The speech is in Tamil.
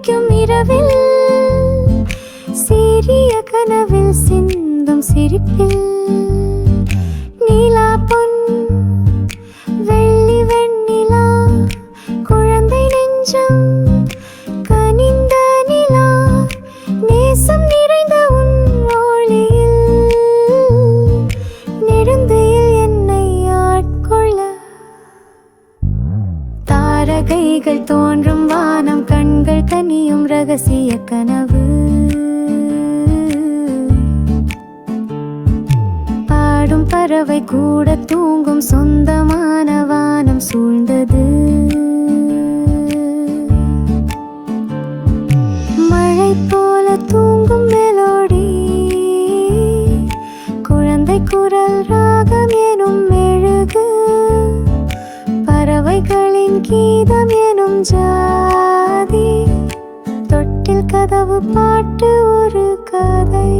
சிரிக்கும் இரவில் சீரிய கனவில் சிந்தும் சிரிப்பில் நீலா பொன் வெள்ளி வெண்ணிலா குழந்தை நெஞ்சம் கனிந்த நிலா நேசம் நிறைந்த உன் ஒளியில் நெடுந்தையில் என்னை ஆட்கொள்ள தாரகைகள் தோன்றும் வானம் கண்கள் கனியும் ரகசிய கனவு பாடும் பறவை கூட தூங்கும் சொந்தமான வானம் சூழ்ந்தது மழை போல தூங்கும் மெலோடி குழந்தை குரல் ராகம் எனும் மெழுகு பறவைகளின் கீதம் எனும் ஜாதி தொட்டில் கதவு பாட்டு ஒரு கதை